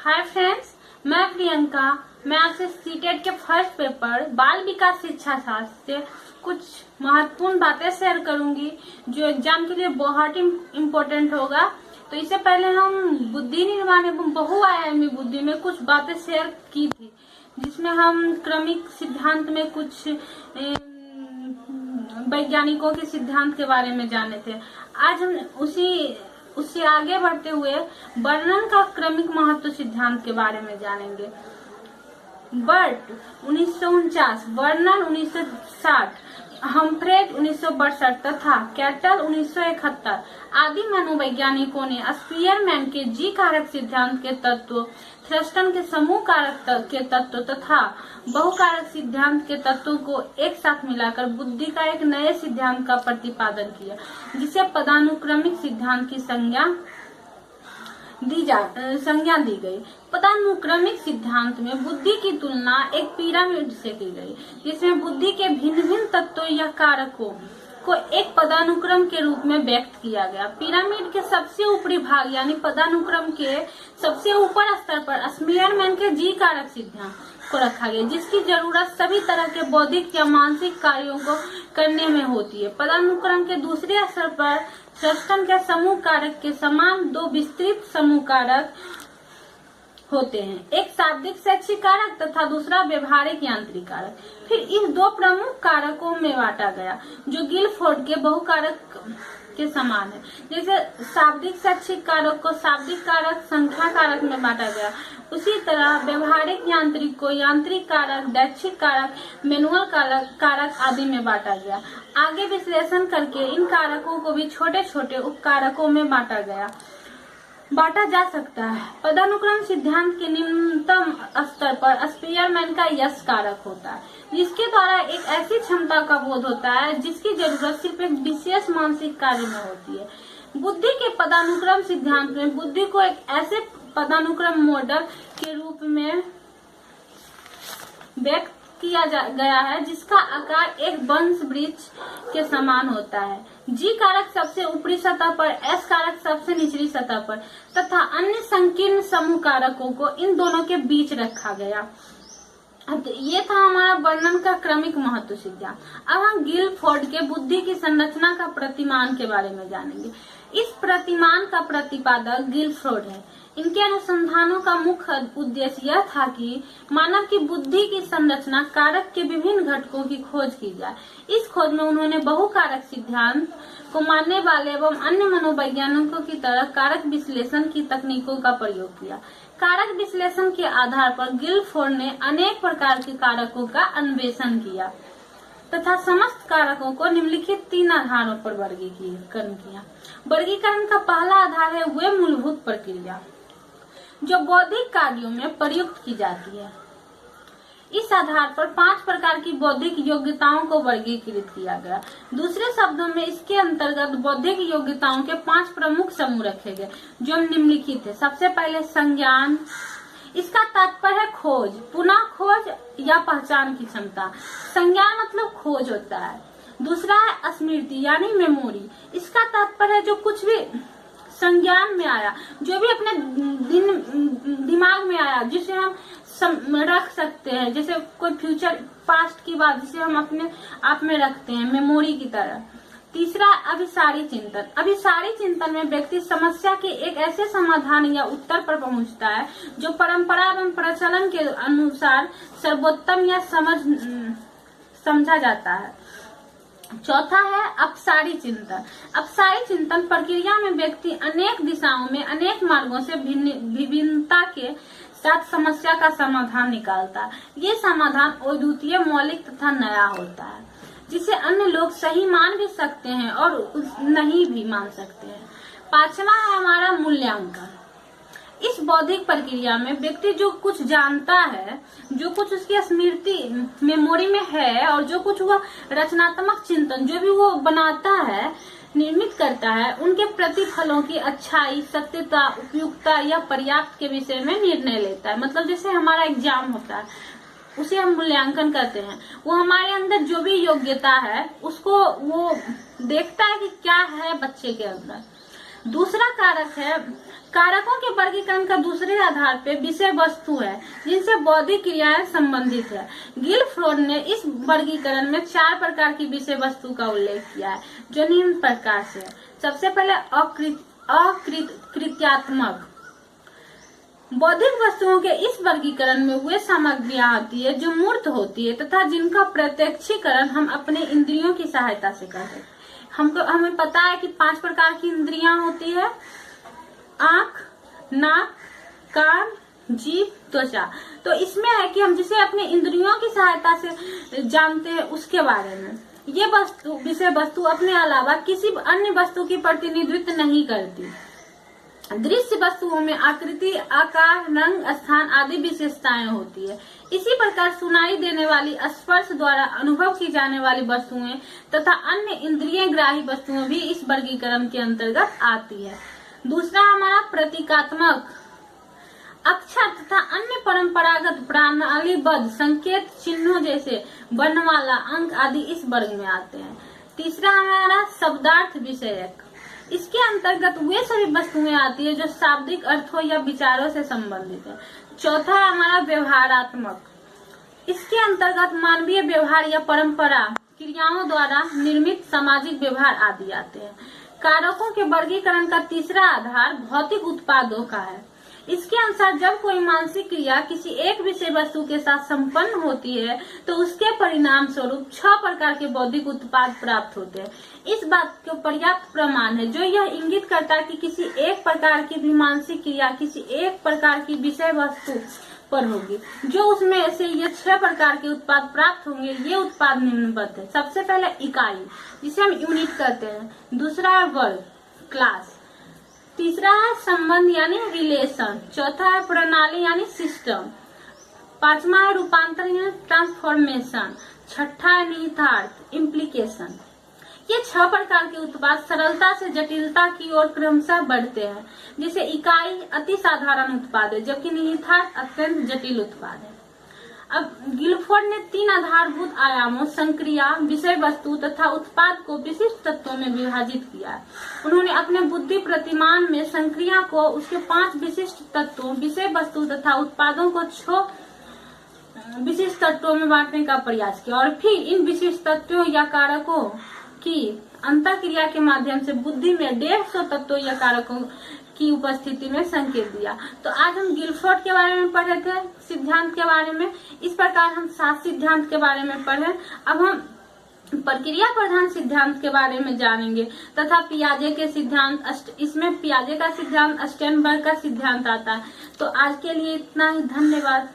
Hi friends, मैं प्रियंका। मैं आपसे सीटेट के फर्स्ट पेपर बाल विकास शिक्षा शास्त्र से कुछ महत्वपूर्ण बातें शेयर करूंगी जो एग्जाम के लिए बहुत इम्पोर्टेंट होगा। तो इससे पहले हम बुद्धि निर्माण एवं बहुआयामी बुद्धि में कुछ बातें शेयर की थी, जिसमें हम क्रमिक सिद्धांत में कुछ वैज्ञानिकों के सिद्धांत के बारे में जाने थे। आज हम उससे आगे बढ़ते हुए वर्णन का क्रमिक महत्व सिद्धांत के बारे में जानेंगे। बर्ट 1949, वर्णन 1960, हम्फ्रेड 1962 तथा कैटल 1971 आदि मनोवैज्ञानिकों ने स्पीयरमैन के जी कारक सिद्धांत के तत्व, थ्रस्टन के समूह कारक के तत्व तथा बहुकारक सिद्धांत के तत्वों को एक साथ मिलाकर बुद्धि का एक नए सिद्धांत का प्रतिपादन किया, जिसे पदानुक्रमिक सिद्धांत की संज्ञा दी गई। पदानुक्रमिक सिद्धांत में बुद्धि की तुलना एक पिरामिड से की गई, जिसमें बुद्धि के भिन्न भिन्न तत्वों या कारकों को एक पदानुक्रम के रूप में व्यक्त किया गया। पिरामिड के सबसे ऊपरी भाग यानी पदानुक्रम के सबसे ऊपर स्तर पर स्पीयरमैन के जी कारक सिद्धांत को रखा गया, जिसकी जरूरत सभी तरह के बौद्धिक या मानसिक कार्यों को करने में होती है। पदानुक्रम के दूसरे स्तर पर थ्रस्टन के समूह कारक के समान दो विस्तृत समूह कारक होते हैं, एक शाब्दिक शैक्षिक कारक तथा दूसरा व्यवहारिक यांत्रिक कारक। फिर इस दो प्रमुख कारकों में बांटा गया, जो गिलफोर्ड के बहुकारक के समान है। जैसे शाब्दिक शैक्षिक कारक को शाब्दिक कारक, संख्या कारक में बांटा गया, उसी तरह व्यवहारिक यांत्रिक को यांत्रिक कारक, दैक्षिक कारक, मैनुअल कारक आदि में बांटा गया। आगे विश्लेषण करके इन कारकों को भी छोटे छोटे उपकारकों में बांटा जा सकता है। पदानुक्रम सिद्धांत के निम्नतम स्तर पर स्पीयरमैन का यश कारक होता है, जिसके द्वारा एक ऐसी क्षमता का बोध होता है जिसकी जरूरत सिर्फ एक विशेष मानसिक कार्य में होती है। बुद्धि के पदानुक्रम सिद्धांत में बुद्धि को एक ऐसे पदानुक्रम मॉडल के रूप में व्यक्त किया गया है जिसका आकार एक वंश वृक्ष के समान होता है। जी कारक सबसे ऊपरी सतह पर, एस कारक सबसे निचली सतह पर तथा अन्य संकीर्ण समूह कारकों को इन दोनों के बीच रखा गया। अब ये था हमारा वर्णन का क्रमिक महत्व सिद्धांत। अब हम गिलफोर्ड के बुद्धि की संरचना का प्रतिमान के बारे में जानेंगे। इस प्रतिमान का प्रतिपादक गिलफोर्ड है। इनके अनुसंधानों का मुख्य उद्देश्य यह था कि मानव की बुद्धि की संरचना कारक के विभिन्न घटकों की खोज की जाए। इस खोज में उन्होंने बहुकारक सिद्धांत को मानने वाले एवं अन्य मनोवैज्ञानिकों की तरह कारक विश्लेषण की तकनीकों का प्रयोग किया। कारक विश्लेषण के आधार पर गिलफोर्ड ने अनेक प्रकार के कारकों का अन्वेषण किया तथा समस्त कारकों को निम्नलिखित 3 आधारों पर वर्गीकरण किया। वर्गीकरण का पहला आधार है वे मूलभूत प्रक्रिया जो बौद्धिक कार्यों में प्रयुक्त की जाती है। इस आधार पर 5 प्रकार की बौद्धिक योग्यताओं को वर्गीकृत किया गया। दूसरे शब्दों में इसके अंतर्गत बौद्धिक योग्यताओं के 5 प्रमुख समूह रखे गए, जो निम्नलिखित है। सबसे पहले संज्ञान, इसका तात्पर्य है खोज, पुनः खोज या पहचान की क्षमता। संज्ञान मतलब खोज होता है। दूसरा है स्मृति यानी मेमोरी, इसका तात्पर्य है जो कुछ भी संज्ञान में आया, जो भी अपने दिमाग में आया, जिसे हम रख सकते हैं, जैसे कोई फ्यूचर पास्ट की बात जिसे हम अपने आप में रखते हैं, मेमोरी की तरह। तीसरा अभिसारी चिंतन। अभिसारी चिंतन में व्यक्ति समस्या के एक ऐसे समाधान या उत्तर पर पहुंचता है जो परंपरा एवं प्रचलन के अनुसार सर्वोत्तम या समझा जाता है। चौथा है अपसारी चिंतन। अपसारी चिंतन प्रक्रिया में व्यक्ति अनेक दिशाओं में अनेक मार्गों से विभिन्नता के साथ समस्या का समाधान निकालता है। ये समाधान अद्वितीय, मौलिक तथा नया होता है, जिसे अन्य लोग सही मान भी सकते हैं और नहीं भी मान सकते हैं। पांचवा है हमारा मूल्यांकन। इस बौद्धिक प्रक्रिया में व्यक्ति जो कुछ जानता है, जो कुछ उसकी स्मृति मेमोरी में है और जो कुछ वह रचनात्मक चिंतन जो भी वो बनाता है, निर्मित करता है, उनके प्रतिफलों की अच्छाई, सत्यता, उपयुक्तता या पर्याप्त के विषय में निर्णय लेता है। मतलब जैसे हमारा एग्जाम होता है, उसे हम मूल्यांकन करते हैं। वो हमारे अंदर जो भी योग्यता है उसको वो देखता है कि क्या है बच्चे के अंदर। दूसरा कारक है, कारकों के वर्गीकरण का दूसरे आधार पे विषय वस्तु है जिनसे बौद्धिक क्रियाएं संबंधित है। गिलफ्रोड ने इस वर्गीकरण में 4 प्रकार की विषय वस्तु का उल्लेख किया है जो निम्न प्रकार से है। सबसे पहले अकृत्यात्मक। बौद्धिक वस्तुओं के इस वर्गीकरण में वे सामग्रियां आती है जो मूर्त होती है तथा जिनका प्रत्यक्षीकरण हम अपने इंद्रियों की सहायता से करते हैं। हमें पता है कि 5 प्रकार की इंद्रियां होती है, आंख, नाक, कान, जीभ, त्वचा। तो इसमें है कि हम जिसे अपने इंद्रियों की सहायता से जानते हैं उसके बारे में। ये विषय वस्तु अपने अलावा किसी अन्य वस्तु की प्रतिनिधित्व नहीं करती। दृश्य वस्तुओं में आकृति, आकार, रंग, स्थान आदि विशेषताएं होती है। इसी प्रकार सुनाई देने वाली, स्पर्श द्वारा अनुभव की जाने वाली वस्तुएं तथा अन्य इंद्रिय ग्राही वस्तुएं भी इस वर्गीकरण के अंतर्गत आती है। दूसरा हमारा प्रतीकात्मक। अक्षर तथा अन्य परंपरागत प्रणालीबद्ध संकेत चिन्हों जैसे वर्णमाला, अंक आदि इस वर्ग में आते हैं। तीसरा हमारा शब्दार्थ विषयक। इसके अंतर्गत वे सभी वस्तुएं आती है जो शाब्दिक अर्थों या विचारों से संबंधित है। चौथा है हमारा व्यवहारात्मक। इसके अंतर्गत मानवीय व्यवहार या परंपरा, क्रियाओं द्वारा निर्मित सामाजिक व्यवहार आदि आते हैं। कारकों के वर्गीकरण का तीसरा आधार भौतिक उत्पादों का है। इसके अनुसार जब कोई मानसिक क्रिया किसी एक विषय वस्तु के साथ संपन्न होती है तो उसके परिणाम स्वरूप 6 प्रकार के बौद्धिक उत्पाद प्राप्त होते हैं। इस बात को पर्याप्त प्रमाण है जो यह इंगित करता है कि किसी एक प्रकार की भी मानसिक क्रिया किसी एक प्रकार की विषय वस्तु पर होगी जो उसमें से ये 6 प्रकार के उत्पाद प्राप्त होंगे। ये उत्पाद निम्नबद्ध है। सबसे पहले इकाई जिसे हम यूनिट कहते हैं, दूसरा है वर्ग, क्लास, तीसरा है संबंध यानी रिलेशन, चौथा है प्रणाली यानी सिस्टम, पांचवा है रूपांतर यानी ट्रांसफॉर्मेशन, छठा है निहितार्थ इम्प्लीकेशन। ये 6 प्रकार के उत्पाद सरलता से जटिलता की ओर क्रमशः बढ़ते हैं। जैसे इकाई अति साधारण उत्पाद है जबकि निहितार्थ अत्यंत जटिल उत्पाद है। अब गिलफोर्ड ने 3 आधारभूत आयामों संक्रिया, विषय वस्तु तथा उत्पाद को विशिष्ट तत्वों में विभाजित किया है। उन्होंने अपने बुद्धि प्रतिमान में संक्रिया को उसके 5 विशिष्ट तत्वों, विषय वस्तु तथा उत्पादों को 6 विशिष्ट तत्वों में बांटने का प्रयास किया और फिर इन विशिष्ट तत्वों या कारकों की अंतःक्रिया के माध्यम से बुद्धि में 150 तत्वों या कारकों की उपस्थिति में संकेत दिया। तो आज हम गिलफोर्ड के बारे में पढ़े थे, सिद्धांत के बारे में। इस प्रकार हम 7 सिद्धांत के बारे में पढ़े। अब हम प्रक्रिया प्रधान सिद्धांत के बारे में जानेंगे तथा पियाजे के सिद्धांत, इसमें पियाजे का सिद्धांत, स्टेनबर्ग का सिद्धांत आता है। तो आज के लिए इतना ही, धन्यवाद।